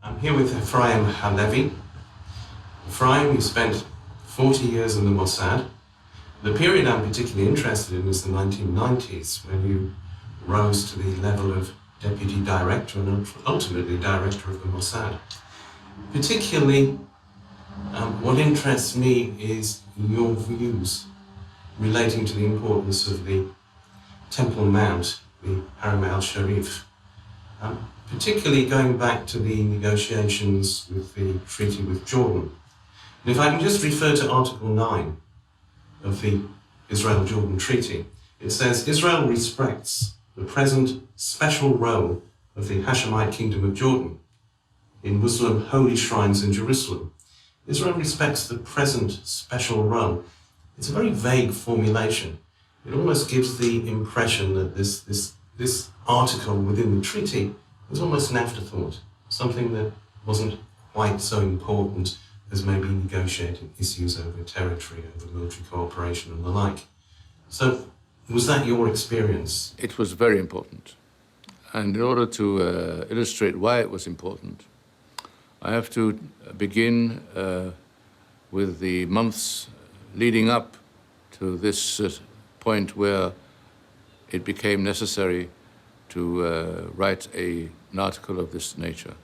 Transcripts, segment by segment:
I'm here with Efraim Halevy. Efraim, you spent 40 years in the Mossad. The period I'm particularly interested in is the 1990s, when you rose to the level of deputy director and ultimately director of the Mossad. Particularly, what interests me is your views relating to the importance of the Temple Mount, the Haram al-Sharif, particularly going back to the negotiations with the treaty with Jordan. And if I can just refer to Article 9 of the Israel-Jordan Treaty, it says, Israel respects the present special role of the Hashemite Kingdom of Jordan in Muslim holy shrines in Jerusalem. Israel respects the present special role. It's a very vague formulation. It almost gives the impression that this article within the treaty was almost an afterthought, something that wasn't quite so important as maybe negotiating issues over territory, over military cooperation and the like. So, was that your experience? It was very important. And in order to illustrate why it was important, I have to begin with the months leading up to this point where it became necessary to write an article of this nature.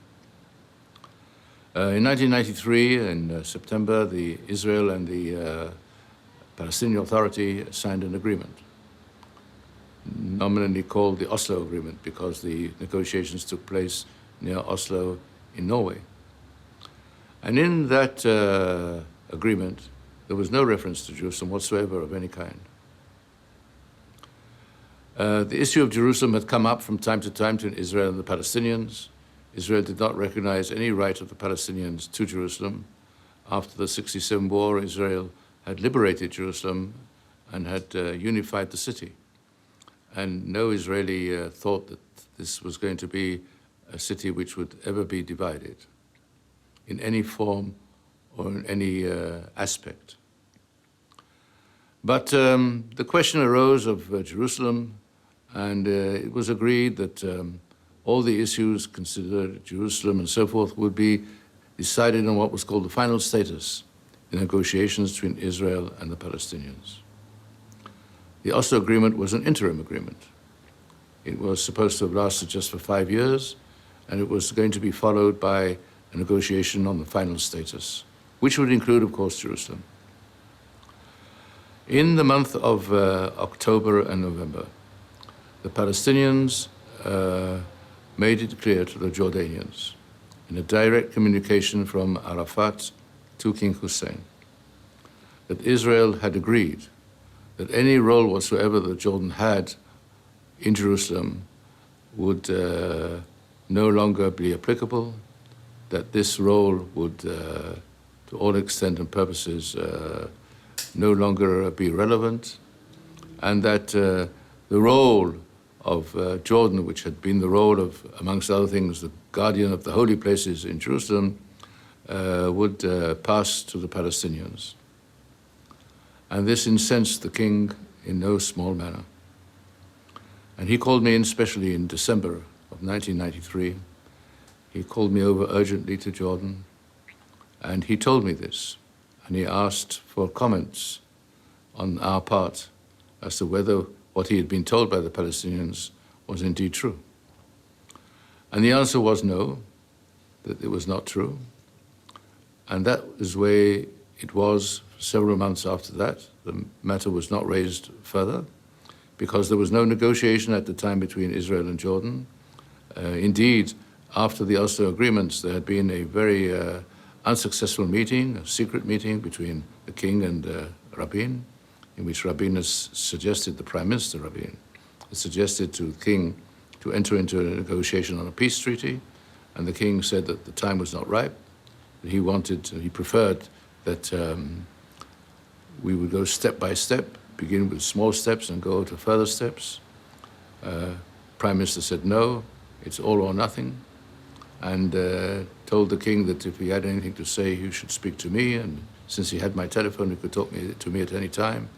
In 1993, in September, Israel and the Palestinian Authority signed an agreement, nominally called the Oslo Agreement, because the negotiations took place near Oslo in Norway. And in that agreement, there was no reference to Jerusalem whatsoever of any kind. The issue of Jerusalem had come up from time to time between Israel and the Palestinians. Israel did not recognize any right of the Palestinians to Jerusalem. After the '67 war, Israel had liberated Jerusalem and had unified the city. And no Israeli thought that this was going to be a city which would ever be divided in any form or in any aspect. But the question arose of Jerusalem, and it was agreed that all the issues considered, Jerusalem and so forth, would be decided on what was called the final status in negotiations between Israel and the Palestinians. The Oslo Agreement was an interim agreement. It was supposed to have lasted just for 5 years, and it was going to be followed by a negotiation on the final status, which would include, of course, Jerusalem. In the month of October and November, the Palestinians made it clear to the Jordanians, in a direct communication from Arafat to King Hussein, that Israel had agreed that any role whatsoever that Jordan had in Jerusalem would no longer be applicable, that this role would, to all extent and purposes, no longer be relevant, and that the role of Jordan, which had been the role of, amongst other things, the guardian of the holy places in Jerusalem, would pass to the Palestinians. And this incensed the king in no small manner. And he called me in, especially in December of 1993. He called me over urgently to Jordan, and he told me this. And he asked for comments on our part as to whether what he had been told by the Palestinians was indeed true. And the answer was no, that it was not true. And that is the way it was several months after that. The matter was not raised further because there was no negotiation at the time between Israel and Jordan. Indeed, after the Oslo agreements, there had been a very unsuccessful meeting, a secret meeting between the king and Rabin, in which Rabin has suggested, the Prime Minister Rabin, has suggested to the king to enter into a negotiation on a peace treaty, and the king said that the time was not ripe, that he preferred that we would go step by step, begin with small steps and go to further steps. Prime Minister said no, it's all or nothing, and told the king that if he had anything to say, he should speak to me, and since he had my telephone, he could talk to me at any time.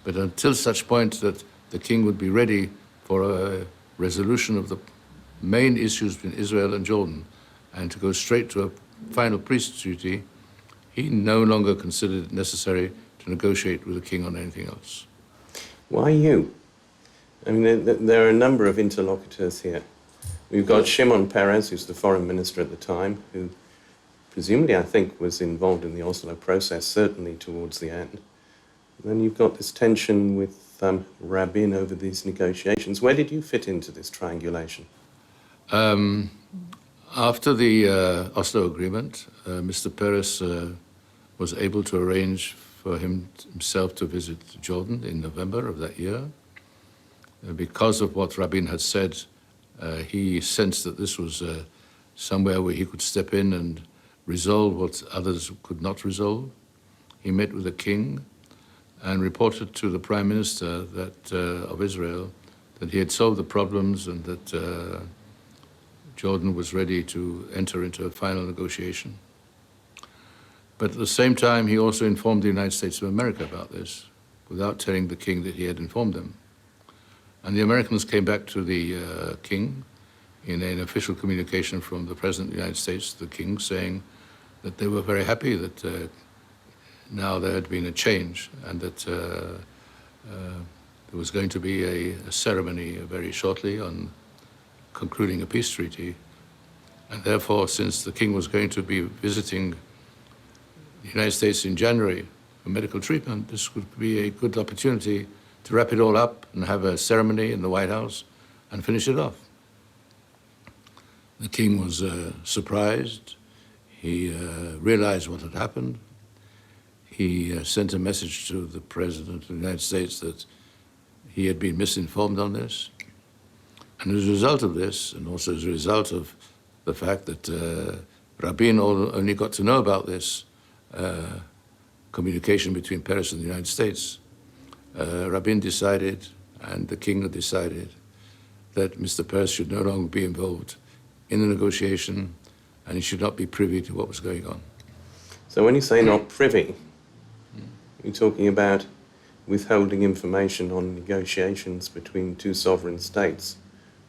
But until such point that the king would be ready for a resolution of the main issues between Israel and Jordan, and to go straight to a final peace treaty, he no longer considered it necessary to negotiate with the king on anything else. Why you? I mean, there are a number of interlocutors here. We've got Shimon Peres, who's the foreign minister at the time, who presumably, I think, was involved in the Oslo process, certainly towards the end. And then you've got this tension with Rabin over these negotiations. Where did you fit into this triangulation? After the Oslo agreement, Mr. Peres was able to arrange for himself to visit Jordan in November of that year. Because of what Rabin had said, he sensed that this was somewhere where he could step in and resolve what others could not resolve. He met with the king and reported to the prime minister of Israel that he had solved the problems and that Jordan was ready to enter into a final negotiation. But at the same time, he also informed the United States of America about this without telling the king that he had informed them. And the Americans came back to the king in an official communication from the President of the United States to the king, saying that they were very happy that now there had been a change and that there was going to be a ceremony very shortly on concluding a peace treaty. And therefore, since the king was going to be visiting the United States in January for medical treatment, this would be a good opportunity to wrap it all up and have a ceremony in the White House and finish it off. The king was surprised. He realized what had happened. He sent a message to the President of the United States that he had been misinformed on this. And as a result of this, and also as a result of the fact that Rabin only got to know about this communication between Peres and the United States, Rabin decided, and the king had decided, that Mr. Peres should no longer be involved in the negotiation and he should not be privy to what was going on. So when you say not privy, you're talking about withholding information on negotiations between two sovereign states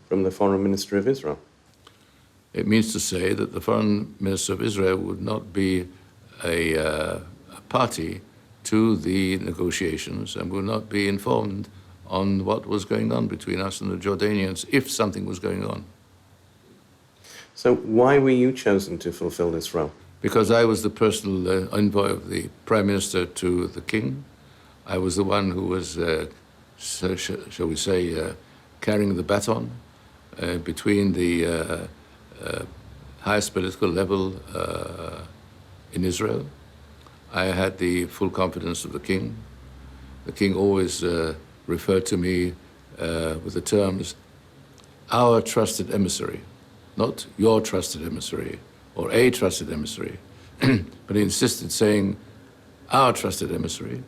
from the foreign minister of Israel? It means to say that the foreign minister of Israel would not be a party to the negotiations and would not be informed on what was going on between us and the Jordanians if something was going on. So why were you chosen to fulfill this role? Because I was the personal envoy of the prime minister to the king. I was the one who was, shall we say, carrying the baton between the highest political level in Israel. I had the full confidence of the king. The king always referred to me with the terms, our trusted emissary, not your trusted emissary or a trusted emissary, but he insisted saying, our trusted emissary.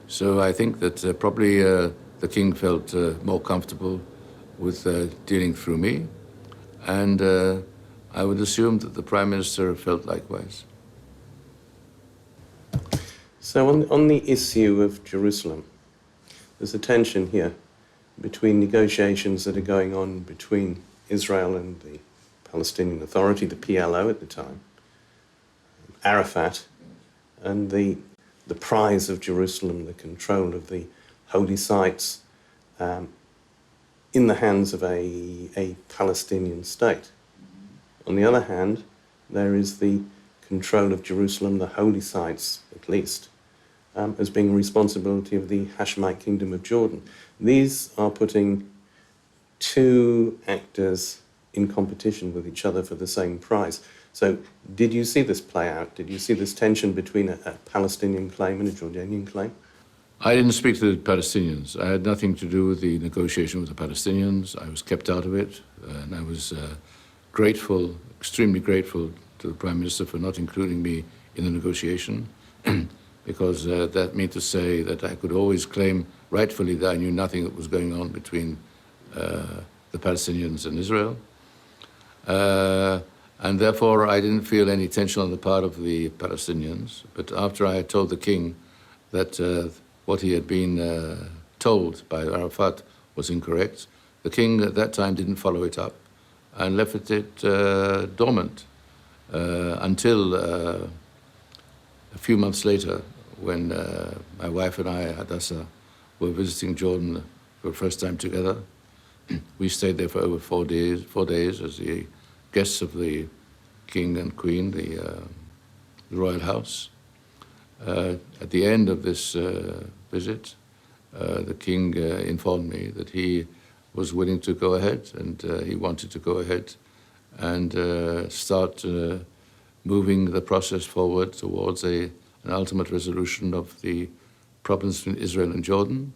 So I think that probably the king felt more comfortable with dealing through me, and I would assume that the prime minister felt likewise. So on the issue of Jerusalem, there's a tension here between negotiations that are going on between Israel and the Palestinian Authority, the PLO at the time, Arafat, and the prize of Jerusalem, the control of the holy sites in the hands of a Palestinian state. On the other hand, there is the control of Jerusalem, the holy sites at least, as being a responsibility of the Hashemite Kingdom of Jordan. These are putting two actors in competition with each other for the same prize. So did you see this play out? Did you see this tension between a Palestinian claim and a Jordanian claim? I didn't speak to the Palestinians. I had nothing to do with the negotiation with the Palestinians. I was kept out of it, and I was grateful, extremely grateful to the Prime Minister for not including me in the negotiation, because that meant to say that I could always claim rightfully that I knew nothing that was going on between the Palestinians and Israel. And therefore, I didn't feel any tension on the part of the Palestinians. But after I had told the king that what he had been told by Arafat was incorrect, the king at that time didn't follow it up. and left it dormant until a few months later, when my wife and I, Hadassah, were visiting Jordan for the first time together. We stayed there for over 4 days as the guests of the king and queen, the royal house. At the end of this visit, the king informed me that he was willing to go ahead, and he wanted to go ahead and start moving the process forward towards an ultimate resolution of the problems between Israel and Jordan,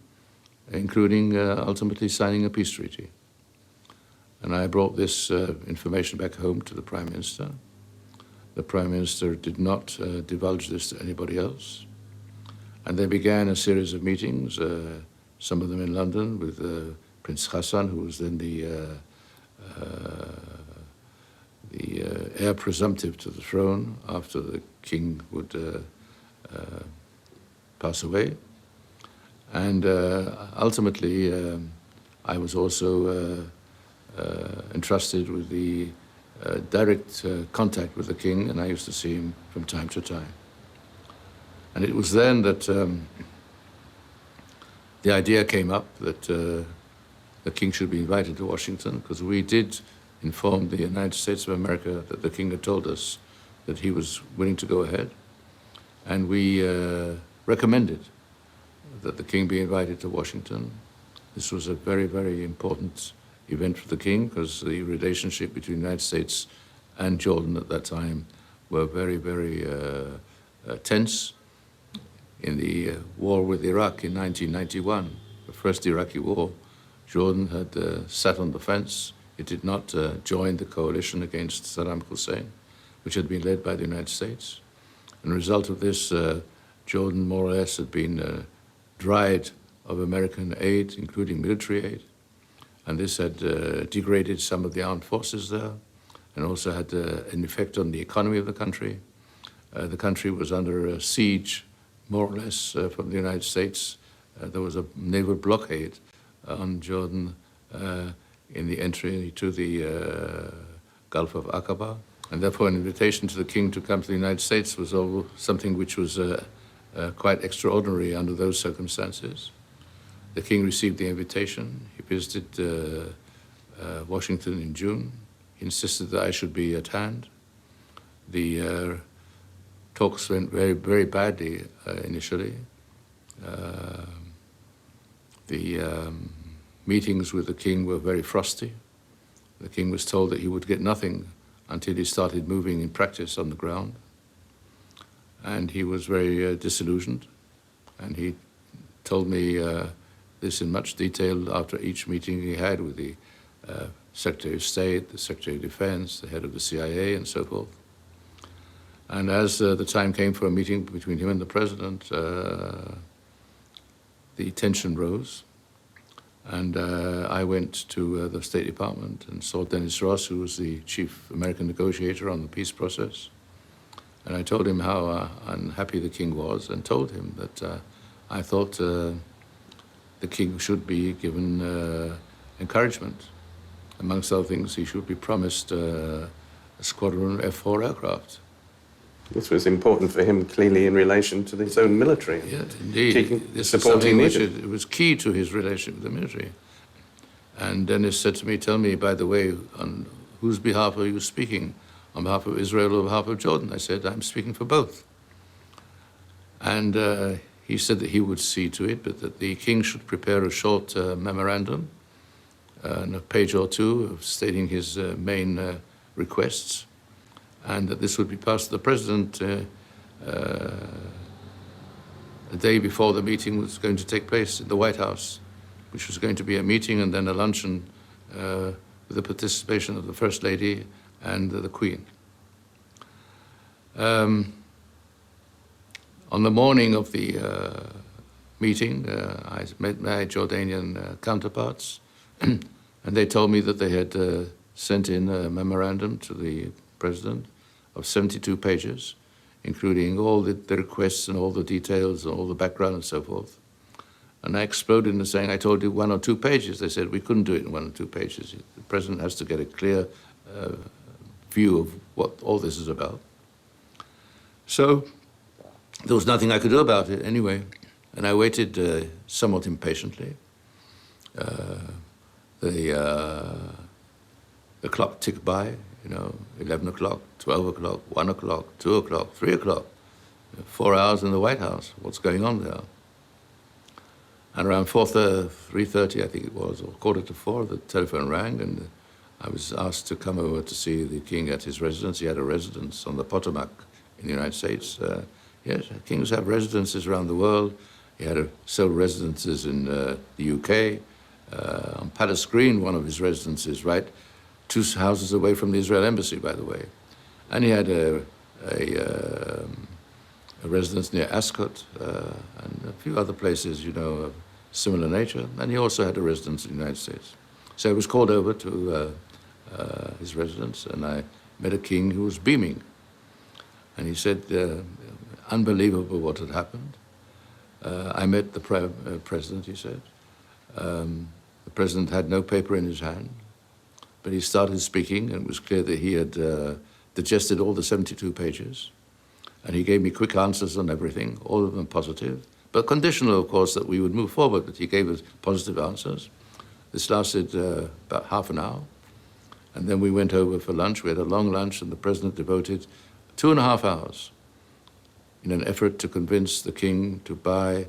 including ultimately signing a peace treaty. And I brought this information back home to the Prime Minister. The Prime Minister did not divulge this to anybody else. And they began a series of meetings, some of them in London, with Prince Hassan, who was then the heir presumptive to the throne after the king would pass away. And ultimately, I was also entrusted with the direct contact with the king, and I used to see him from time to time. And it was then that the idea came up that the king should be invited to Washington, because we did inform the United States of America that the king had told us that he was willing to go ahead. And we recommended that the king be invited to Washington. This was a very, very important event for the king, because the relationship between the United States and Jordan at that time were very, very tense. In the war with Iraq in 1991, the first Iraqi war, Jordan had sat on the fence. It did not join the coalition against Saddam Hussein, which had been led by the United States. And the result of this, Jordan more or less had been dried of American aid, including military aid. And this had degraded some of the armed forces there, and also had an effect on the economy of the country. The country was under a siege, more or less, from the United States. There was a naval blockade on Jordan in the entry to the Gulf of Aqaba. And therefore an invitation to the king to come to the United States was something which was quite extraordinary under those circumstances. The king received the invitation. He visited Washington in June. He insisted that I should be at hand. The talks went very, very badly initially. The meetings with the king were very frosty. The king was told that he would get nothing until he started moving in practice on the ground. And he was very disillusioned. And he told me this in much detail after each meeting he had with the Secretary of State, the Secretary of Defense, the head of the CIA, and so forth. And as the time came for a meeting between him and the president, the tension rose. And I went to the State Department and saw Dennis Ross, who was the chief American negotiator on the peace process. And I told him how unhappy the king was, and told him that I thought the king should be given encouragement. Amongst other things, he should be promised a squadron of F-4 aircraft. This was important for him, clearly, in relation to his own military. Yeah, indeed. This was something which it was key to his relationship with the military. And Dennis said to me, "Tell me, by the way, on whose behalf are you speaking? On behalf of Israel or on behalf of Jordan?" I said, "I'm speaking for both." And he said that he would see to it, but that the king should prepare a short memorandum, a page or two, stating his main requests, and that this would be passed to the president a day before the meeting was going to take place at the White House, which was going to be a meeting and then a luncheon with the participation of the First Lady and the Queen. On the morning of the meeting, I met my Jordanian counterparts, and they told me that they had sent in a memorandum to the president of 72 pages, including all the requests and all the details and all the background and so forth. And I exploded into saying, "I told you 1 or 2 pages." They said, "We couldn't do it in 1 or 2 pages. The president has to get a clear view of what all this is about. So there was nothing I could do about it anyway, and I waited somewhat impatiently. The clock ticked by, 11 o'clock, 12 o'clock, 1 o'clock, 2 o'clock, 3 o'clock, 4 hours in the White House. What's going on there? And around 3:30, I think it was, or 3:45, the telephone rang, and I was asked to come over to see the king at his residence. He had a residence on the Potomac in the United States. Yes, kings have residences around the world. He had several residences in the UK. On Palace Green, one of his residences, right, 2 houses away from the Israel embassy, by the way. And he had a residence near Ascot and a few other places, of similar nature. And he also had a residence in the United States. So I was called over to his residence, and I met a king who was beaming. And he said, unbelievable what had happened. I met the president, he said. The president had no paper in his hand, but he started speaking, and it was clear that he had digested all the 72 pages. And he gave me quick answers on everything, all of them positive, but conditional, of course, that we would move forward, but he gave us positive answers. This lasted about half an hour, and then we went over for lunch. We had a long lunch, and the president devoted 2.5 hours in an effort to convince the king to buy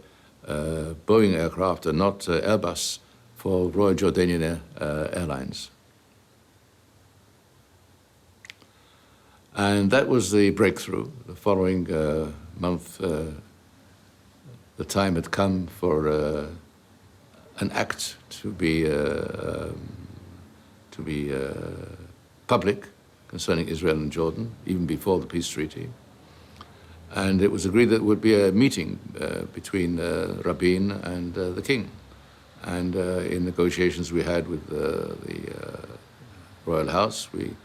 Boeing aircraft and not Airbus for Royal Jordanian Airlines. And that was the breakthrough. The following month, the time had come for an act to be public concerning Israel and Jordan, even before the peace treaty. And it was agreed that there would be a meeting between Rabin and the king. And in negotiations we had with the royal house, we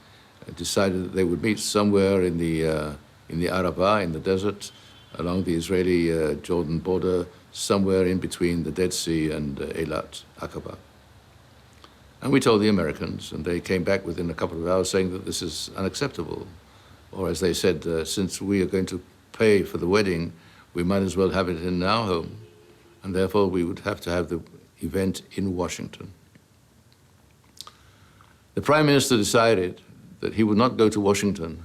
decided that they would meet somewhere in the Arabah, in the desert, along the Israeli-Jordan border, somewhere in between the Dead Sea and Eilat, Aqaba. And we told the Americans, and they came back within a couple of hours saying that this is unacceptable. Or as they said, since we are going to pay for the wedding, we might as well have it in our home, and therefore we would have to have the event in Washington. The Prime Minister decided that he would not go to Washington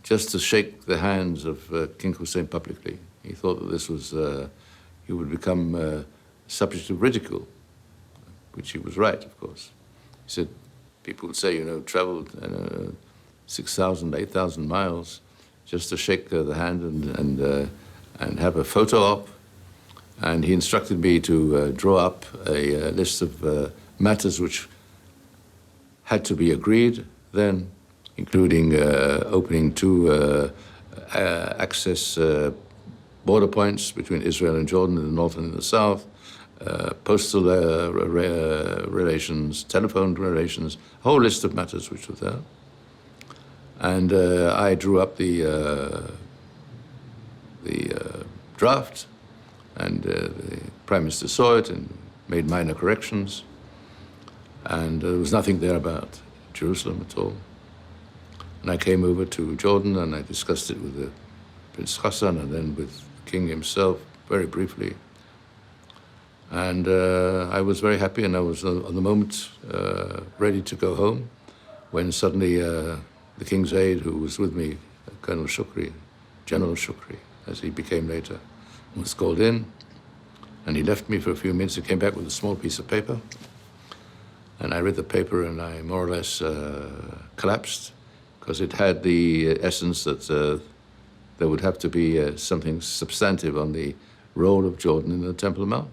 just to shake the hands of King Hussein publicly. He thought that this was, he would become subject of ridicule, which he was right, of course. He said, people would say, traveled 6,000, 8,000 miles just to shake the hand and have a photo op. And he instructed me to draw up a list of matters which had to be agreed then, including opening 2 access border points between Israel and Jordan in the north and in the south, postal relations, telephone relations, a whole list of matters which were there. And I drew up the draft, and the Prime Minister saw it and made minor corrections. And there was nothing there about Jerusalem at all. And I came over to Jordan and I discussed it with Prince Hassan and then with the king himself very briefly. And I was very happy, and I was on the moment ready to go home when suddenly the king's aide, who was with me, Colonel Shukri, General Shukri, as he became later, was called in, and he left me for a few minutes. He came back with a small piece of paper, and I read the paper, and I more or less collapsed, because it had the essence that there would have to be something substantive on the role of Jordan in the Temple Mount.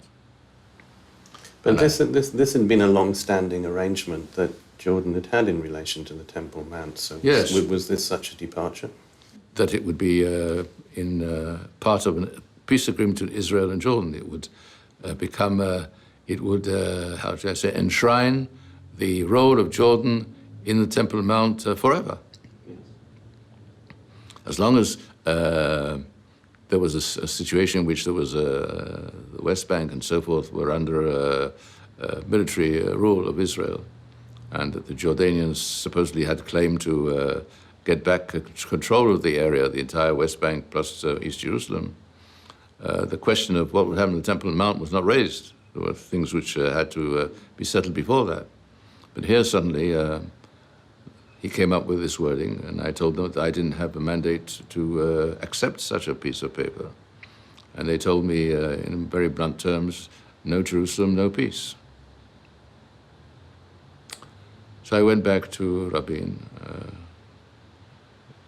But this had been a long-standing arrangement that Jordan had had in relation to the Temple Mount. So yes. Was this such a departure? That it would be part of a peace agreement between Israel and Jordan. It would become, how should I say, enshrine the role of Jordan in the Temple Mount forever. Yes. As long as there was a situation in which there was the West Bank and so forth were under military rule of Israel, and that the Jordanians supposedly had claimed to get back control of the area, the entire West Bank plus East Jerusalem, the question of what would happen to the Temple Mount was not raised. There were things which had to be settled before that. But here suddenly he came up with this wording, and I told them that I didn't have a mandate to accept such a piece of paper. And they told me in very blunt terms, no Jerusalem, no peace. So I went back to Rabin,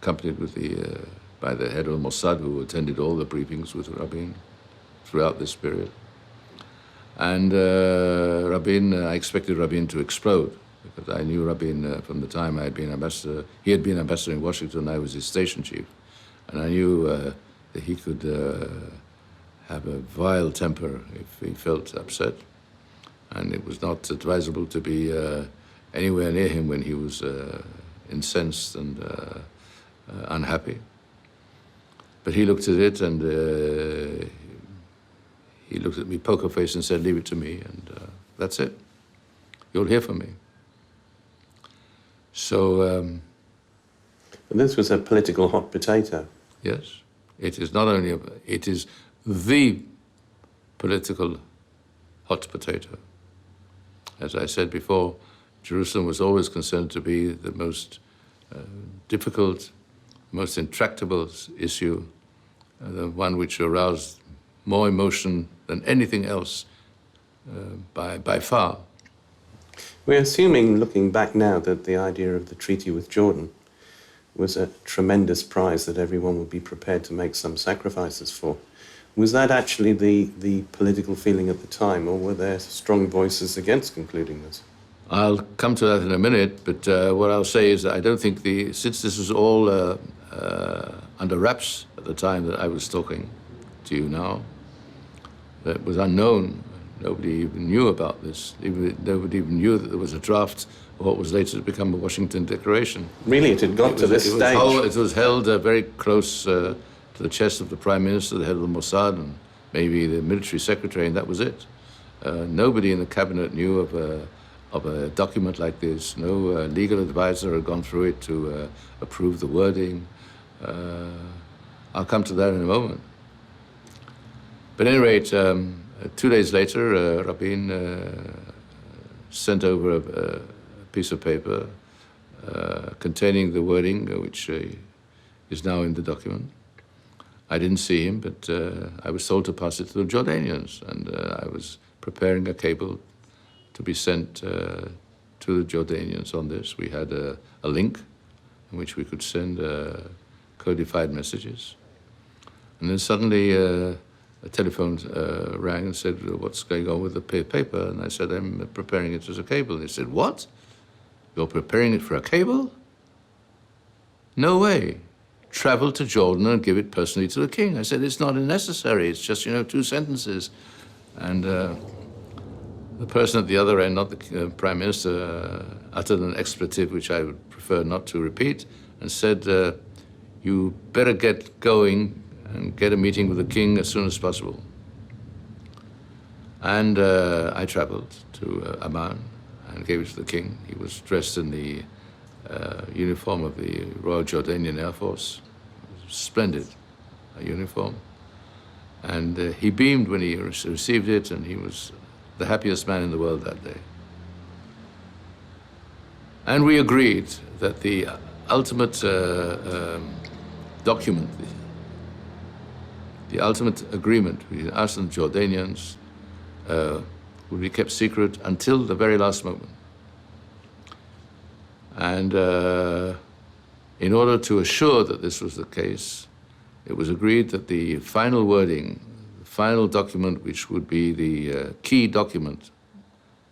accompanied with by the head of Mossad, who attended all the briefings with Rabin throughout this period. And I expected Rabin to explode, because I knew Rabin from the time I had been ambassador. He had been ambassador in Washington, I was his station chief. And I knew that he could have a vile temper if he felt upset. And it was not advisable to be anywhere near him when he was incensed and unhappy. But he looked at it, and he looked at me poker-faced and said, "Leave it to me," and that's it. You'll hear from me. So... And this was a political hot potato. Yes. It is not only it is the political hot potato. As I said before, Jerusalem was always considered to be the most difficult, most intractable issue, the one which aroused more emotion than anything else by far. We're assuming, looking back now, that the idea of the treaty with Jordan was a tremendous prize that everyone would be prepared to make some sacrifices for. Was that actually the political feeling at the time, or were there strong voices against concluding this? I'll come to that in a minute, but what I'll say is that I don't think since this was all under wraps at the time that I was talking to you now, that was unknown. Nobody even knew about this. Nobody even knew that there was a draft of what was later to become the Washington Declaration. Really, it had got to this stage? It was held very close to the chest of the Prime Minister, the head of the Mossad, and maybe the military secretary, and that was it. Nobody in the cabinet knew of a document like this. No legal advisor had gone through it to approve the wording. I'll come to that in a moment. But at any rate, 2 days later, Rabin sent over a piece of paper containing the wording, which is now in the document. I didn't see him, but I was told to pass it to the Jordanians, and I was preparing a cable to be sent to the Jordanians on this. We had a link in which we could send codified messages. And then suddenly a telephone rang and said, "What's going on with the paper?" And I said, "I'm preparing it as a cable." And he said, "What? You're preparing it for a cable? No way. Travel to Jordan and give it personally to the king." I said, "It's not necessary. It's just, 2 sentences." And the person at the other end, not the Prime Minister, uttered an expletive which I would prefer not to repeat, and said, "You better get going and get a meeting with the king as soon as possible." And I traveled to Amman and gave it to the king. He was dressed in the uniform of the Royal Jordanian Air Force. Splendid uniform. And he beamed when he received it, and he was the happiest man in the world that day. And we agreed that the ultimate document, the ultimate agreement between us and the Jordanians would be kept secret until the very last moment. And in order to assure that this was the case, it was agreed that the final wording, the final document, which would be the key document,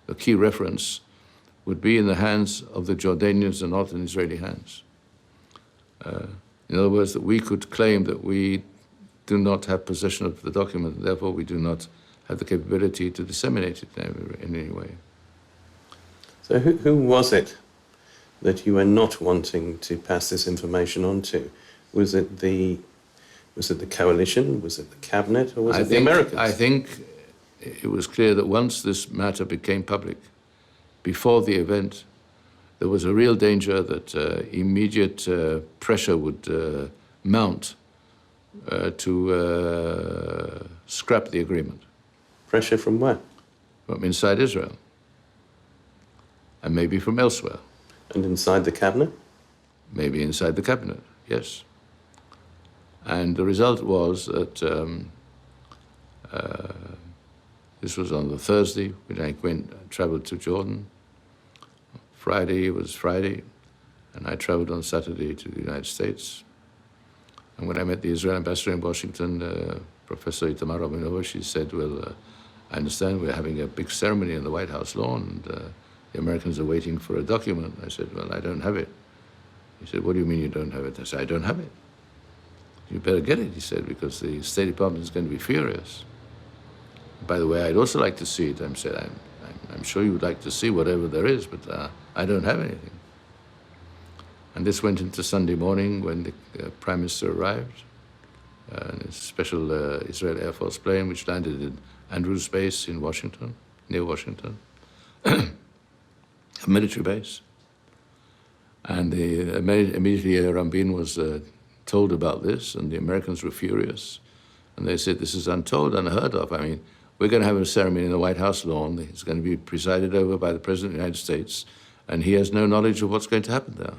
the key reference, would be in the hands of the Jordanians and not in Israeli hands. In other words, that we could claim that we do not have possession of the document, and therefore we do not have the capability to disseminate it in any way. So who was it that you were not wanting to pass this information on to? Was it the coalition? Was it the cabinet? Or was it the Americans? I think it was clear that once this matter became public, before the event, there was a real danger that immediate pressure would mount to scrap the agreement. Pressure from where? From inside Israel, and maybe from elsewhere. And inside the cabinet? Maybe inside the cabinet, yes. And the result was that this was on the Thursday when I traveled to Jordan. Friday was Friday, and I traveled on Saturday to the United States. And when I met the Israeli ambassador in Washington, Professor Itamar Rabinova, she said, well, I understand we're having a big ceremony in the White House lawn, and the Americans are waiting for a document. I said, well, I don't have it. He said, what do you mean you don't have it? I said, I don't have it. You better get it, he said, because the State Department is going to be furious. By the way, I'd also like to see it. I said, I'm sure you would like to see whatever there is, but I don't have anything. And this went into Sunday morning when the Prime Minister arrived in a special Israeli Air Force plane, which landed in Andrews Base in Washington, near Washington, a military base. And immediately Rabin was told about this, and the Americans were furious. And they said, this is untold, unheard of. I mean, we're going to have a ceremony in the White House lawn. It's going to be presided over by the President of the United States, and he has no knowledge of what's going to happen there.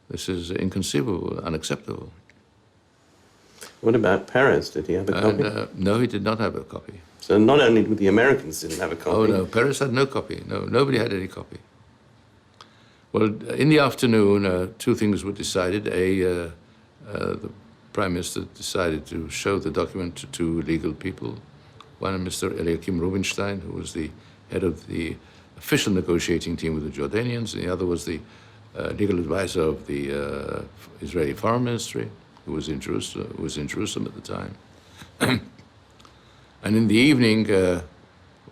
This is inconceivable, unacceptable. What about Perez? Did he have a copy? No, he did not have a copy. So not only did the Americans didn't have a copy. Oh, no, Perez had no copy. No, nobody had any copy. Well, in the afternoon, two things were decided. The Prime Minister decided to show the document to two legal people. One, Mr. Eliakim Rubinstein, who was the head of the official negotiating team with the Jordanians, and the other was the legal advisor of the Israeli Foreign Ministry, who was in Jerusalem at the time. And in the evening,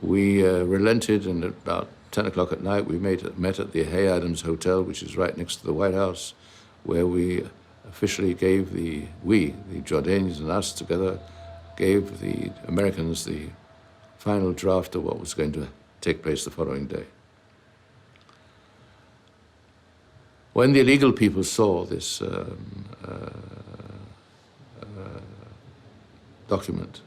we relented, and at about 10 o'clock at night, we met at the Hay Adams Hotel, which is right next to the White House, where we officially gave the Jordanians and us together, gave the Americans the final draft of what was going to take place the following day. When the illegal people saw this document,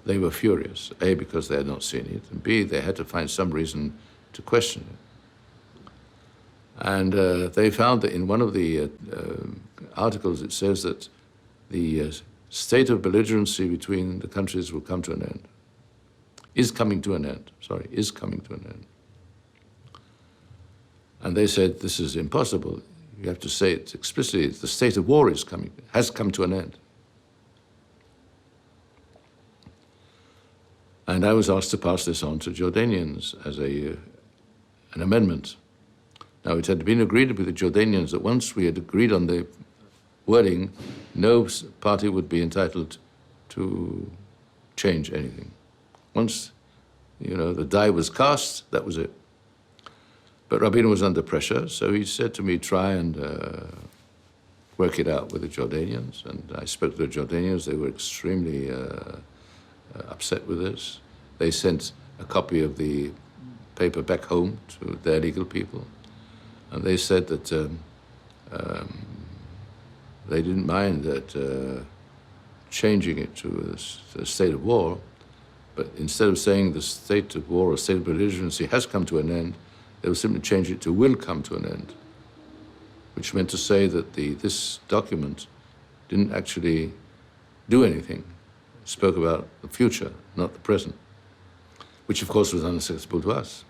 they were furious, A, because they had not seen it, and B, they had to find some reason to question it. And they found that in one of the articles it says that the state of belligerency between the countries will come to an end. Is coming to an end. And they said, this is impossible. You have to say it explicitly. The state of war has come to an end. And I was asked to pass this on to Jordanians as an amendment. Now, it had been agreed with the Jordanians that once we had agreed on the wording, no party would be entitled to change anything. Once, the die was cast, that was it. But Rabin was under pressure, so he said to me, try and work it out with the Jordanians. And I spoke to the Jordanians. They were extremely upset with this. They sent a copy of the paper back home to their legal people. And they said that they didn't mind that changing it to a state of war, but instead of saying the state of war or state of belligerency has come to an end, they would simply change it to will come to an end, which meant to say that this document didn't actually do anything. It spoke about the future, not the present, which of course was unacceptable to us.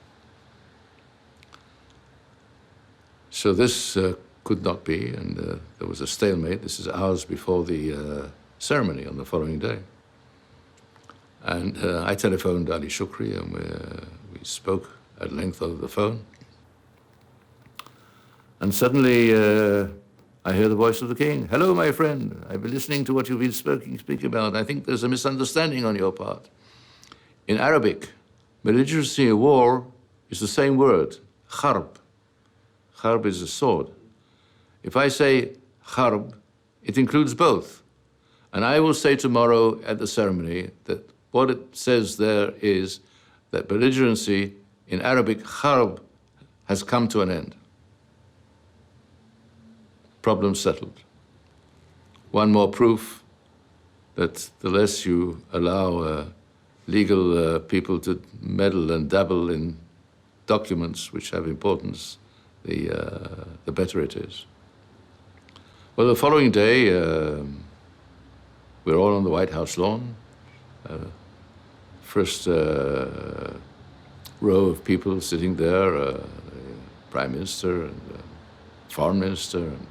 So this could not be, and there was a stalemate. This is hours before the ceremony on the following day. And I telephoned Ali Shukri, and we spoke at length over the phone. And suddenly I hear the voice of the king. Hello, my friend. I've been listening to what you've been speaking about. I think there's a misunderstanding on your part. In Arabic, belligerency or war is the same word, harb. Harb is a sword. If I say harb, it includes both. And I will say tomorrow at the ceremony that what it says there is that belligerency in Arabic, harb, has come to an end. problem settled. One more proof that the less you allow legal people to meddle and dabble in documents which have importance, the better it is. Well, the following day, we're all on the White House lawn. First row of people sitting there, the Prime Minister and the Foreign Minister and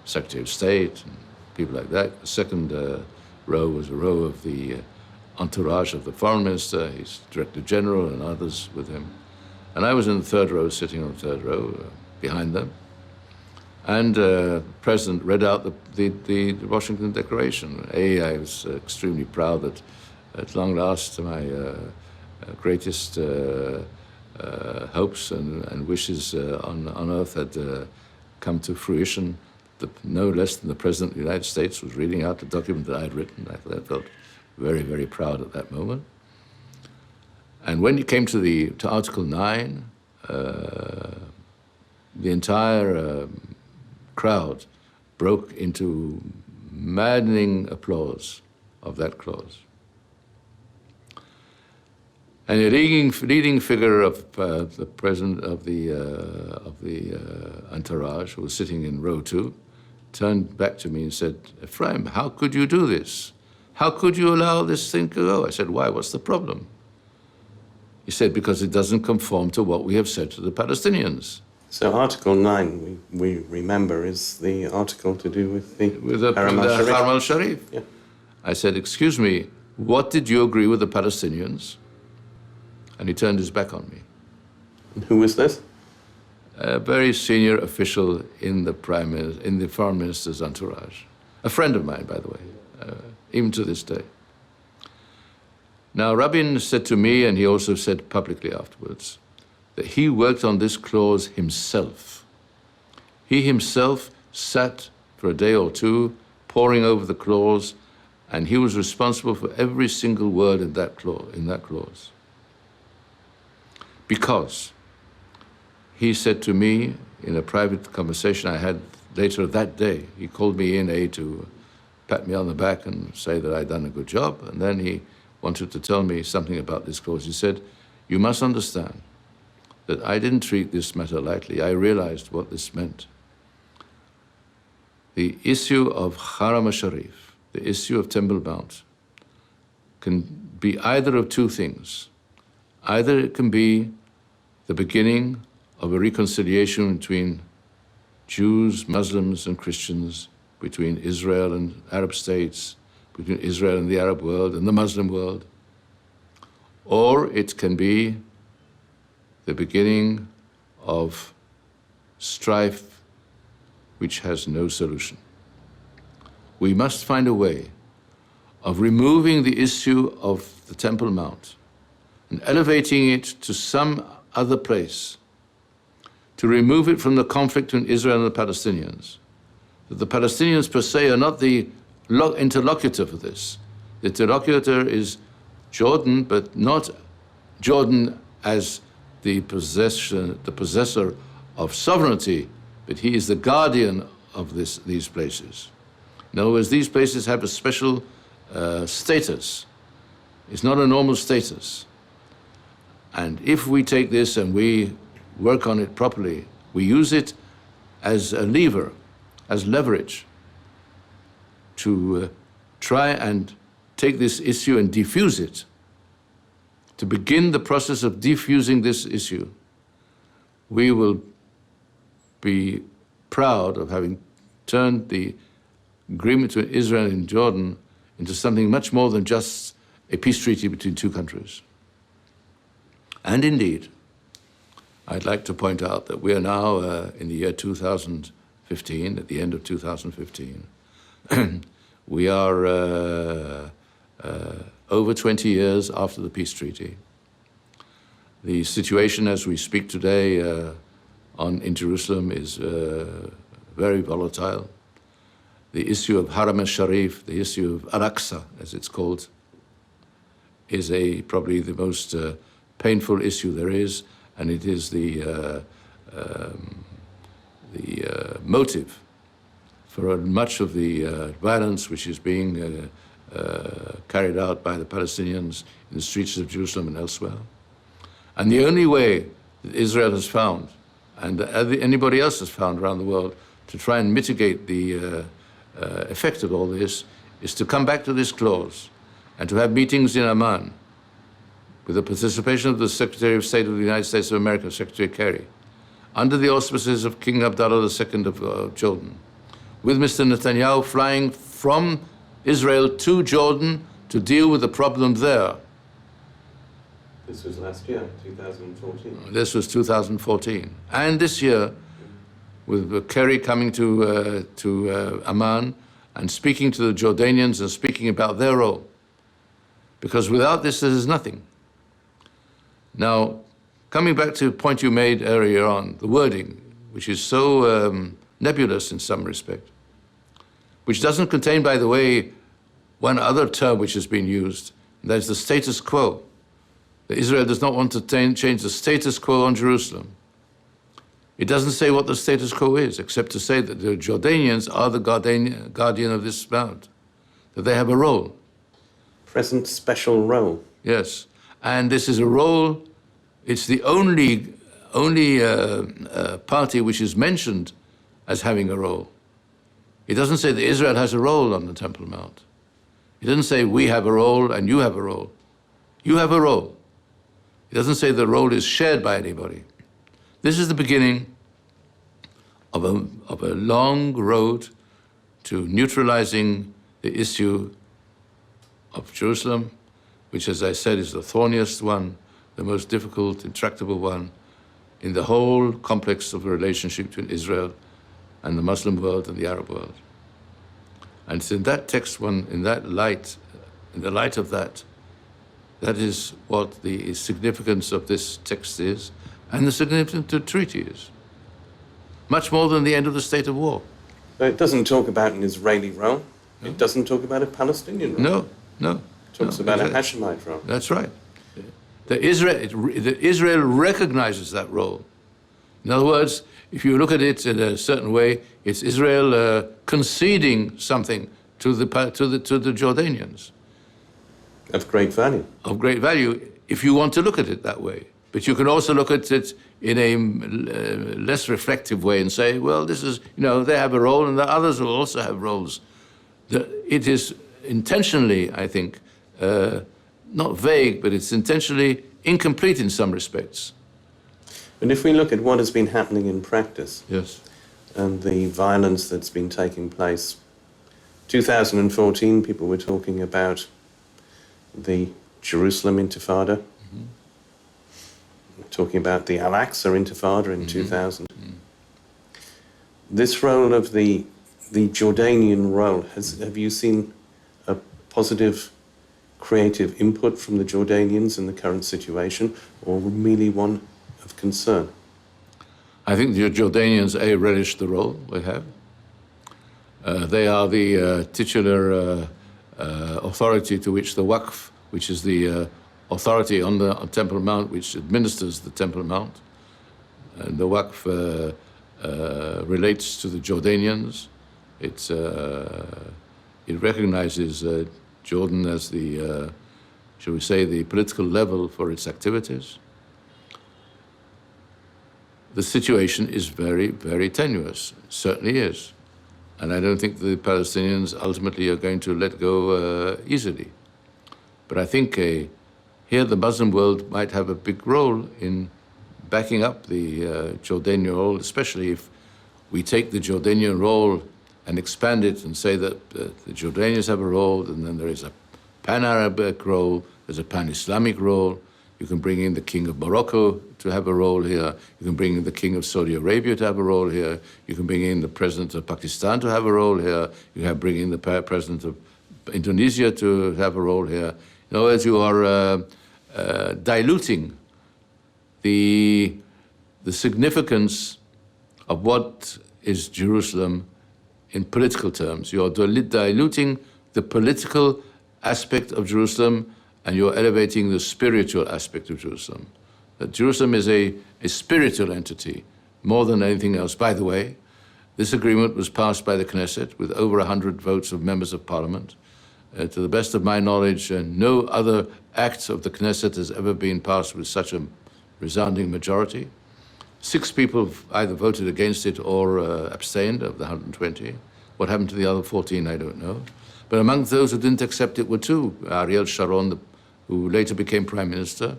Secretary of State and people like that. The second row was a row of the entourage of the Foreign Minister, his Director General and others with him. And I was in the third row, sitting on the third row, behind them. And the President read out the Washington Declaration. I was extremely proud that at long last my greatest hopes and wishes on earth had come to fruition. No less than the President of the United States was reading out the document that I had written. I felt very, very proud at that moment. And when it came to Article 9, the entire crowd broke into maddening applause of that clause. And the leading figure of the president of the entourage, who was sitting in row 2, turned back to me and said, "Efraim, how could you do this? How could you allow this thing to go?" I said, "Why? What's the problem?" He said, "Because it doesn't conform to what we have said to the Palestinians." So Article 9, we remember, is the article to do with the Haram al-Sharif. Yeah. I said, "Excuse me, what did you agree with the Palestinians?" And he turned his back on me. And who was this? A very senior official in the Foreign Minister's entourage. A friend of mine, by the way, even to this day. Now, Rabin said to me, and he also said publicly afterwards, that he worked on this clause himself. He himself sat for a day or two poring over the clause, and he was responsible for every single word in that clause. Because he said to me in a private conversation I had later that day, he called me in to pat me on the back and say that I'd done a good job, and then he wanted to tell me something about this clause. He said, "You must understand that I didn't treat this matter lightly. I realized what this meant. The issue of Haram al-Sharif, the issue of Temple Mount, can be either of two things. Either it can be the beginning of a reconciliation between Jews, Muslims, and Christians, between Israel and Arab states, between Israel and the Arab world and the Muslim world, or it can be the beginning of strife which has no solution. We must find a way of removing the issue of the Temple Mount and elevating it to some other place, to remove it from the conflict between Israel and the Palestinians. That the Palestinians per se are not the interlocutor for this. The interlocutor is Jordan, but not Jordan as the possessor of sovereignty, but he is the guardian of these places. In other words, these places have a special status. It's not a normal status. And if we take this and we work on it properly, we use it as a lever, as leverage, to try and take this issue and diffuse it, to begin the process of diffusing this issue, we will be proud of having turned the agreement between Israel and Jordan into something much more than just a peace treaty between two countries. And indeed, I'd like to point out that we are now in the year 2015, at the end of 2015. We are over 20 years after the peace treaty. The situation as we speak today in Jerusalem is very volatile. The issue of Haram al-Sharif, the issue of Al-Aqsa, as it's called, is probably the most painful issue there is, and it is the motive for much of the violence which is being carried out by the Palestinians in the streets of Jerusalem and elsewhere. And the only way that Israel has found, and anybody else has found around the world, to try and mitigate the effect of all this is to come back to this clause and to have meetings in Amman with the participation of the Secretary of State of the United States of America, Secretary Kerry, under the auspices of King Abdullah II of Jordan, with Mr. Netanyahu flying from Israel to Jordan to deal with the problem there. This was last year, 2014. This was 2014. And this year, with Kerry coming to Amman and speaking to the Jordanians and speaking about their role. Because without this, there is nothing. Now, coming back to a point you made earlier on, the wording, which is so nebulous in some respect, which doesn't contain, by the way, one other term which has been used, and that is the status quo. That Israel does not want to change the status quo on Jerusalem. It doesn't say what the status quo is, except to say that the Jordanians are the guardian of this mount, that they have a role. Present special role. Yes, and this is a role, it's the only party which is mentioned as having a role. It doesn't say that Israel has a role on the Temple Mount. It doesn't say we have a role and you have a role. You have a role. It doesn't say the role is shared by anybody. This is the beginning of a long road to neutralizing the issue of Jerusalem, which, as I said, is the thorniest one, the most difficult, intractable one in the whole complex of the relationship between Israel and the Muslim world and the Arab world. And it's in that text, in the light of that, that is what the significance of this text is, and the significance of the treaty is. Much more than the end of the state of war. So it doesn't talk about an Israeli role. No. It doesn't talk about a Palestinian role. No. It talks about a Hashemite role. That's right. Israel recognizes that role. In other words, if you look at it in a certain way, it's Israel conceding something to the Jordanians. Of great value. Of great value, if you want to look at it that way. But you can also look at it in a less reflective way and say, well, this is, they have a role and the others will also have roles. It is intentionally, I think, not vague, but it's intentionally incomplete in some respects. And if we look at what has been happening in practice, yes, and the violence that's been taking place, 2014, people were talking about the Jerusalem Intifada, talking about the Al-Aqsa Intifada in 2000. This role of the Jordanian role, have you seen a positive creative input from the Jordanians in the current situation, or merely one of concern? I think the Jordanians, relish the role they have. They are the titular authority to which the Waqf, which is the authority on the Temple Mount, which administers the Temple Mount. And the Waqf relates to the Jordanians. It recognizes Jordan as the, shall we say, the political level for its activities. The situation is very, very tenuous. It certainly is. And I don't think the Palestinians ultimately are going to let go easily. But I think here the Muslim world might have a big role in backing up the Jordanian role, especially if we take the Jordanian role and expand it and say that the Jordanians have a role, and then there is a pan-Arabic role, there's a pan-Islamic role. You can bring in the King of Morocco to have a role here. You can bring in the King of Saudi Arabia to have a role here. You can bring in the President of Pakistan to have a role here. You can bring in the President of Indonesia to have a role here. In other words, you are diluting the significance of what is Jerusalem in political terms. You are diluting the political aspect of Jerusalem, and you're elevating the spiritual aspect of Jerusalem. That Jerusalem is a spiritual entity more than anything else. By the way, This agreement was passed by the Knesset with over 100 votes of members of parliament. To the best of my knowledge, no other act of the Knesset has ever been passed with such a resounding majority. 6 people have either voted against it or abstained of the 120. What happened to the other 14, I don't know. But among those who didn't accept it were 2, Ariel Sharon, who later became prime minister,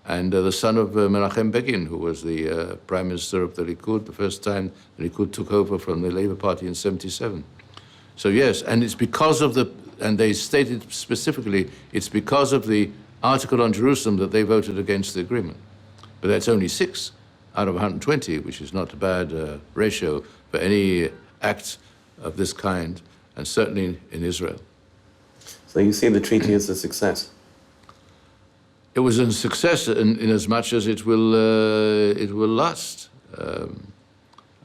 and the son of Menachem Begin, who was the prime minister of the Likud, the first time the Likud took over from the Labour Party in '77. So yes, and it's because of and they stated specifically, it's because of the article on Jerusalem that they voted against the agreement. But that's only 6 out of 120, which is not a bad ratio for any act of this kind, and certainly in Israel. So you see the treaty as a success? It was a success in as much as it will last.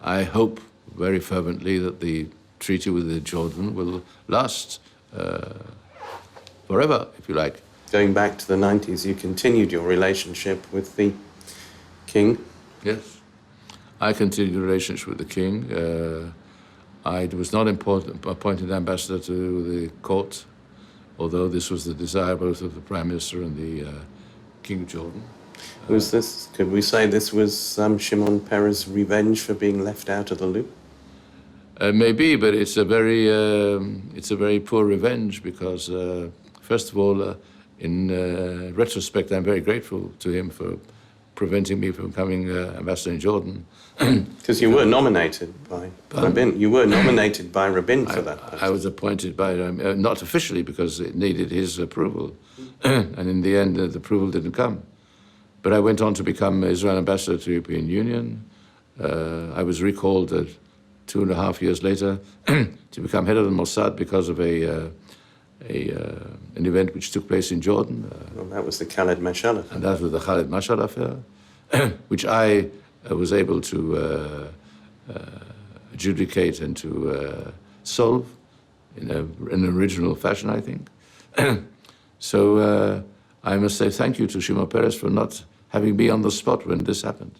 I hope very fervently that the treaty with Jordan will last forever, if you like. Going back to the 90s, you continued your relationship with the king? Yes. I continued the relationship with the king. I was not appointed ambassador to the court, although this was the desire both of the Prime Minister and the King of Jordan. Could we say this was Shimon Peres' revenge for being left out of the loop? Maybe, but it's a very poor revenge because, first of all, in retrospect, I'm very grateful to him for preventing me from becoming ambassador in Jordan. Because you were nominated by Rabin. You were nominated by Rabin for that post. I was appointed by, not officially because it needed his approval. And in the end, the approval didn't come. But I went on to become Israel ambassador to the European Union. I was recalled 2.5 years later to become head of the Mossad because of an event which took place in Jordan. Well, that was the Khaled Mashal affair. And that was the Khaled Mashal affair, which I was able to adjudicate and to solve in an original fashion, I think. So I must say thank you to Shimon Peres for not having me on the spot when this happened.